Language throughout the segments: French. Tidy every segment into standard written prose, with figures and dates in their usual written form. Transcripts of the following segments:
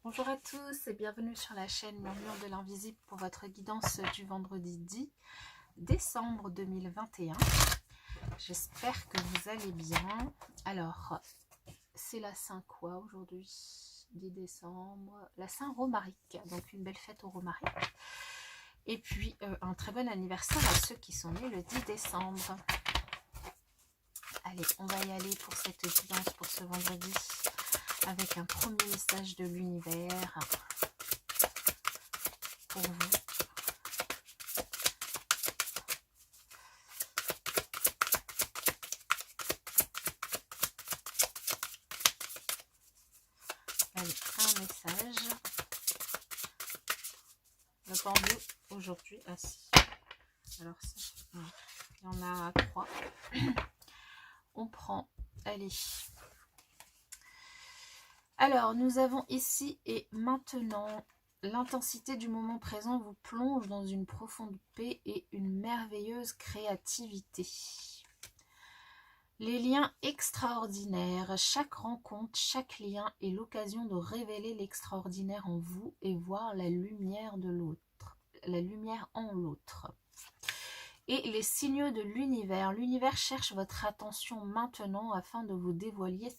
Bonjour à tous et bienvenue sur la chaîne Murmure de l'Invisible pour votre guidance du vendredi 10 décembre 2021. J'espère que vous allez bien. Alors, c'est la Saint quoi aujourd'hui 10 décembre, la Saint Romaric, donc une belle fête au Romaric. Et puis, un très bon anniversaire à ceux qui sont nés le 10 décembre. Allez, on va y aller pour cette guidance pour ce vendredi avec un premier message de l'univers pour vous. Allez, un message. Le pendu aujourd'hui, ah si. Alors ça, il y en a 3. On prend, allez. Alors, nous avons ici et maintenant. L'intensité du moment présent vous plonge dans une profonde paix et une merveilleuse créativité. Les liens extraordinaires, chaque rencontre, chaque lien est l'occasion de révéler l'extraordinaire en vous et voir la lumière de l'autre, la lumière en l'autre. Et les signaux de l'univers. L'univers cherche votre attention maintenant afin de vous dévoiler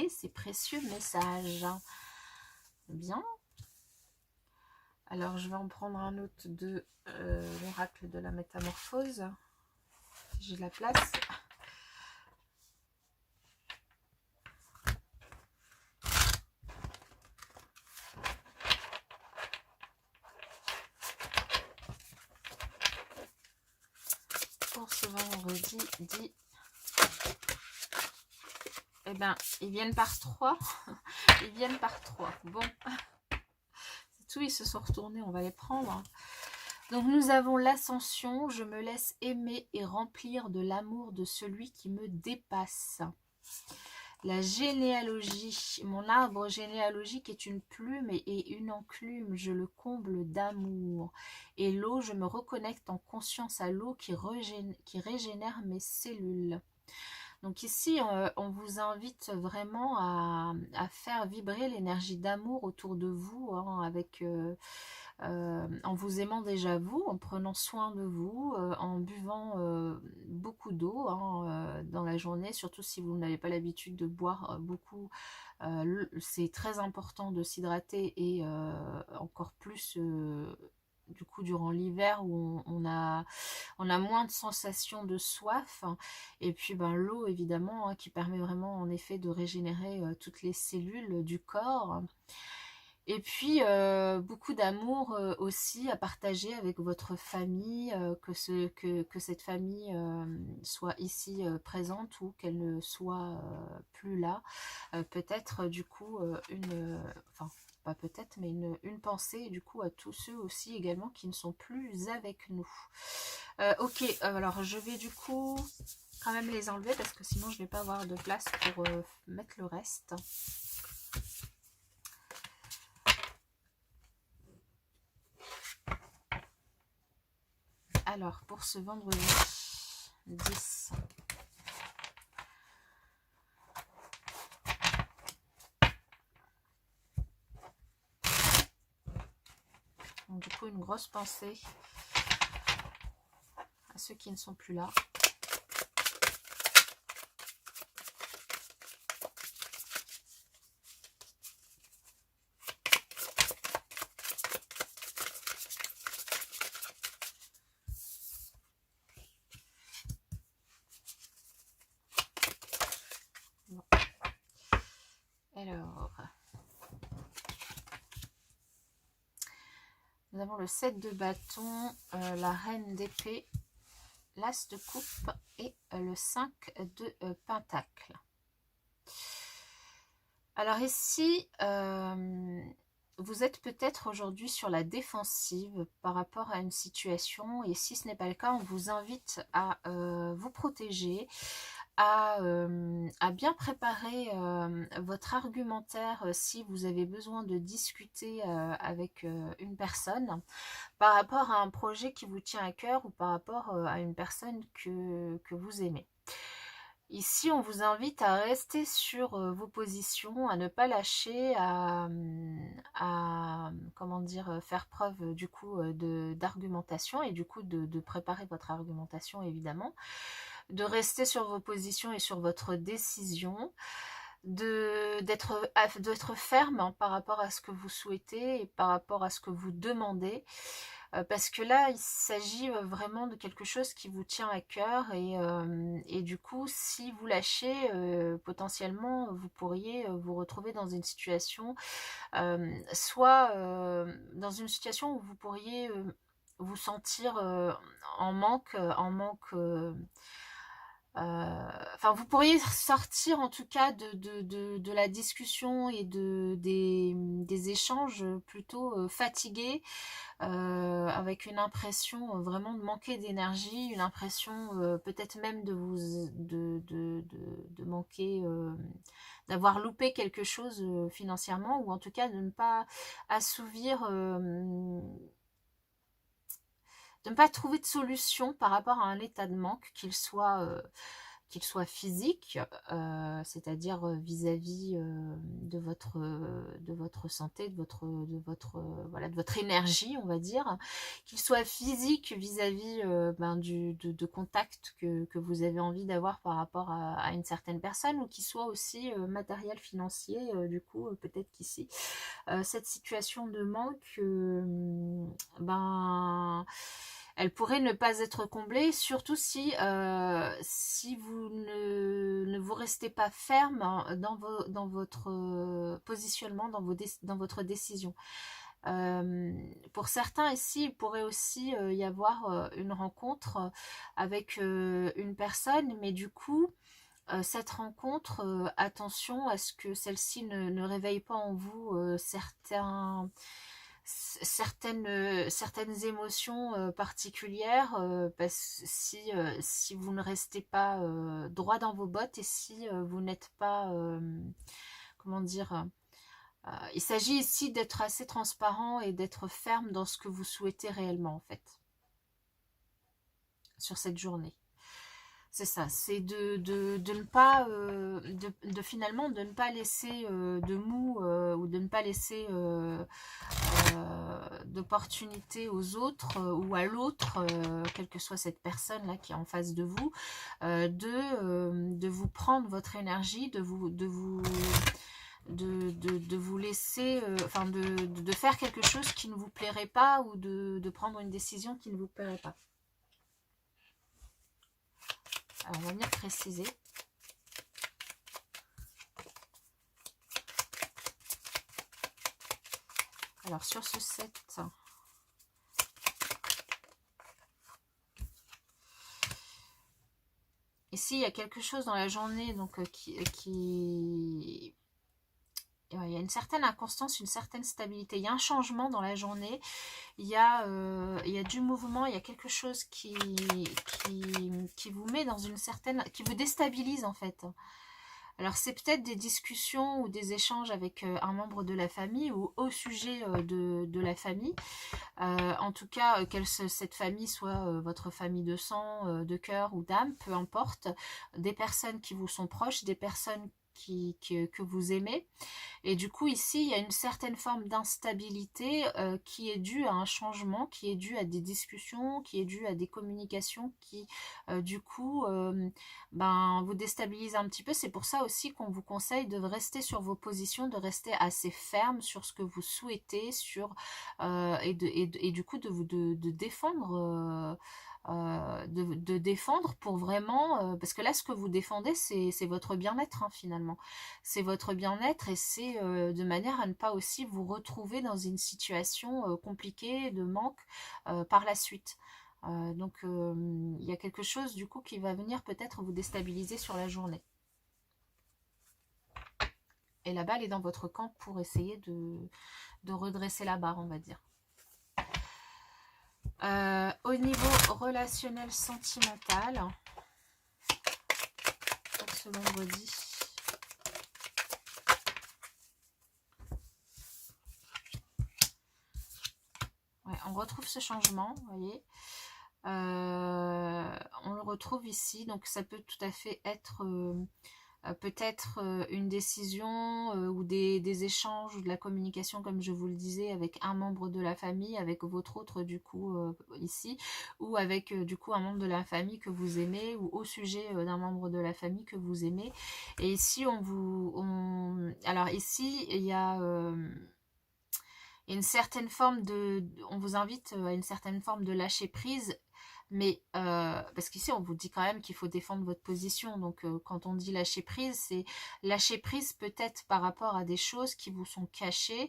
ces précieux messages. Bien. Alors, je vais en prendre un autre de l'oracle de la métamorphose. J'ai la place. Pour ce vendredi dit, eh bien, ils viennent par 3. Ils viennent par 3. Bon, c'est tout, ils se sont retournés, on va les prendre. Donc, nous avons l'ascension. Je me laisse aimer et remplir de l'amour de celui qui me dépasse. La généalogie. Mon arbre généalogique est une plume et une enclume. Je le comble d'amour. Et l'eau, je me reconnecte en conscience à l'eau qui régénère mes cellules. Donc ici, on vous invite vraiment à faire vibrer l'énergie d'amour autour de vous, hein, avec, en vous aimant déjà vous, en prenant soin de vous, en buvant beaucoup d'eau dans la journée, surtout si vous n'avez pas l'habitude de boire beaucoup. C'est très important de s'hydrater et encore plus du coup durant l'hiver où on a moins de sensations de soif, et puis l'eau évidemment, qui permet vraiment en effet de régénérer toutes les cellules du corps, et puis beaucoup d'amour aussi à partager avec votre famille, que cette famille soit ici présente ou qu'elle ne soit plus là. Peut-être du coup enfin pas peut-être, mais une pensée du coup à tous ceux aussi également qui ne sont plus avec nous. Ok, alors je vais du coup quand même les enlever parce que sinon je ne vais pas avoir de place pour mettre le reste. Alors pour ce vendredi 10. Donc, du coup, une grosse pensée à ceux qui ne sont plus là. Bon. Alors, nous avons le 7 de bâton, la reine d'épée, l'as de coupe et le 5 de pentacle. Alors ici, vous êtes peut-être aujourd'hui sur la défensive par rapport à une situation, et si ce n'est pas le cas, on vous invite à vous protéger, à bien préparer votre argumentaire si vous avez besoin de discuter avec une personne par rapport à un projet qui vous tient à cœur ou par rapport à une personne que vous aimez. Ici, on vous invite à rester sur vos positions, à ne pas lâcher, à dire, faire preuve du coup d'argumentation et du coup de préparer votre argumentation évidemment, de rester sur vos positions et sur votre décision, d'être ferme hein, par rapport à ce que vous souhaitez et par rapport à ce que vous demandez. Parce que là, il s'agit vraiment de quelque chose qui vous tient à cœur et du coup, si vous lâchez, potentiellement, vous pourriez vous retrouver dans une situation, soit dans une situation où vous pourriez vous sentir enfin, vous pourriez sortir en tout cas de la discussion et des échanges plutôt fatigués, avec une impression vraiment de manquer d'énergie, une impression peut-être même de manquer, d'avoir loupé quelque chose financièrement, ou en tout cas de ne pas assouvir, de ne pas trouver de solution par rapport à un état de manque, qu'il soit physique, c'est-à-dire vis-à-vis de votre santé, voilà, de votre énergie, on va dire, qu'il soit physique vis-à-vis de contact que vous avez envie d'avoir par rapport à une certaine personne, ou qu'il soit aussi matériel, financier, du coup, peut-être qu'ici, cette situation de manque, elle pourrait ne pas être comblée, surtout si vous ne vous restez pas ferme dans votre positionnement, dans votre décision. Pour certains ici, il pourrait aussi y avoir une rencontre avec une personne, mais du coup, cette rencontre, attention à ce que celle-ci ne réveille pas en vous certaines émotions particulières, si vous ne restez pas droit dans vos bottes et si vous n'êtes pas, comment dire, il s'agit ici d'être assez transparent et d'être ferme dans ce que vous souhaitez réellement en fait, sur cette journée. C'est ça, c'est de ne pas, finalement, de ne pas laisser de mou, ou de ne pas laisser d'opportunité aux autres ou à l'autre, quelle que soit cette personne-là qui est en face de vous, de vous prendre votre énergie, de vous laisser, de faire quelque chose qui ne vous plairait pas, ou de prendre une décision qui ne vous plairait pas. Alors, on va venir préciser. Alors, sur ce set, ici, il y a quelque chose dans la journée donc, il y a une certaine inconstance, une certaine stabilité. Il y a un changement dans la journée. Il y a du mouvement. Il y a quelque chose qui vous met dans une certaine... qui vous déstabilise en fait. Alors c'est peut-être des discussions ou des échanges avec un membre de la famille ou au sujet de la famille. En tout cas, cette famille soit votre famille de sang, de cœur ou d'âme, peu importe. Des personnes qui vous sont proches, des personnes que vous aimez. Et du coup, ici, il y a une certaine forme d'instabilité qui est due à un changement, qui est due à des discussions, qui est due à des communications qui, du coup, vous déstabilisent un petit peu. C'est pour ça aussi qu'on vous conseille de rester sur vos positions, de rester assez ferme sur ce que vous souhaitez, et du coup, de défendre... de défendre pour vraiment, parce que là ce que vous défendez c'est votre bien-être hein, finalement, c'est votre bien-être, et c'est de manière à ne pas aussi vous retrouver dans une situation compliquée de manque par la suite. Donc il y a quelque chose du coup qui va venir peut-être vous déstabiliser sur la journée, et la balle est dans votre camp pour essayer de redresser la barre, on va dire. Au niveau relationnel sentimental, pour ce vendredi, ouais, on retrouve ce changement, vous voyez. On le retrouve ici, donc ça peut tout à fait être peut-être une décision ou des échanges ou de la communication, comme je vous le disais, avec un membre de la famille, avec votre autre du coup ici, ou avec du coup un membre de la famille que vous aimez, ou au sujet d'un membre de la famille que vous aimez. Et ici, alors ici, il y a une certaine forme on vous invite à une certaine forme de lâcher prise, mais parce qu'ici on vous dit quand même qu'il faut défendre votre position, donc quand on dit lâcher prise, c'est lâcher prise peut-être par rapport à des choses qui vous sont cachées,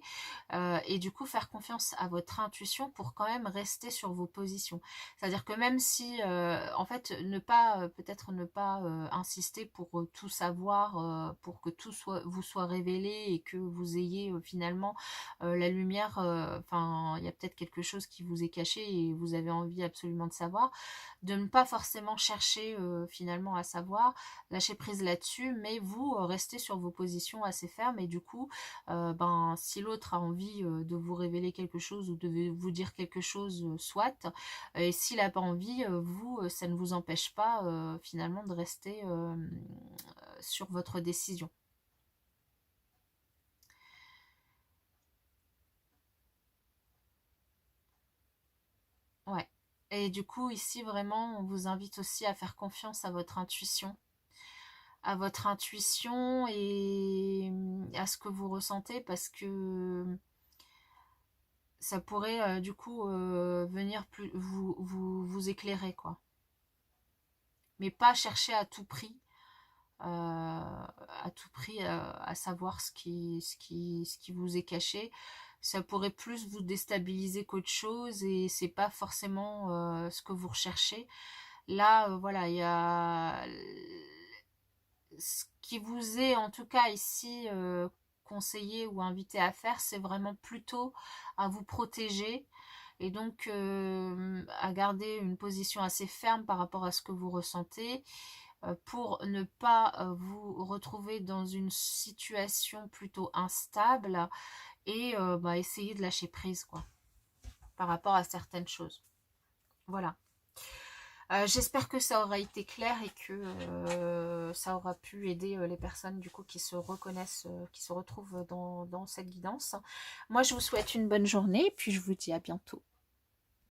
et du coup faire confiance à votre intuition pour quand même rester sur vos positions. C'est-à-dire que même si, en fait, peut-être ne pas insister pour tout savoir, pour que tout vous soit révélé et que vous ayez finalement la lumière, enfin, il y a peut-être quelque chose qui vous est caché et vous avez envie absolument de savoir, de ne pas forcément chercher finalement à savoir, lâcher prise là-dessus, mais vous restez sur vos positions assez fermes et du coup, ben, si l'autre a envie de vous révéler quelque chose ou de vous dire quelque chose, soit, et s'il n'a pas envie, vous, ça ne vous empêche pas finalement de rester sur votre décision. Ouais. Et du coup, ici, vraiment, on vous invite aussi à faire confiance à votre intuition et à ce que vous ressentez, parce que ça pourrait du coup venir plus vous éclairer, quoi. Mais pas chercher à tout prix à savoir ce qui vous est caché. Ça pourrait plus vous déstabiliser qu'autre chose et c'est pas forcément ce que vous recherchez. Là, voilà, il y a ce qui vous est en tout cas ici conseillé ou invité à faire, c'est vraiment plutôt à vous protéger et donc à garder une position assez ferme par rapport à ce que vous ressentez pour ne pas vous retrouver dans une situation plutôt instable et bah, essayer de lâcher prise quoi par rapport à certaines choses. Voilà. J'espère que ça aura été clair et que ça aura pu aider les personnes du coup qui se reconnaissent, qui se retrouvent dans cette guidance. Moi, je vous souhaite une bonne journée et puis je vous dis à bientôt.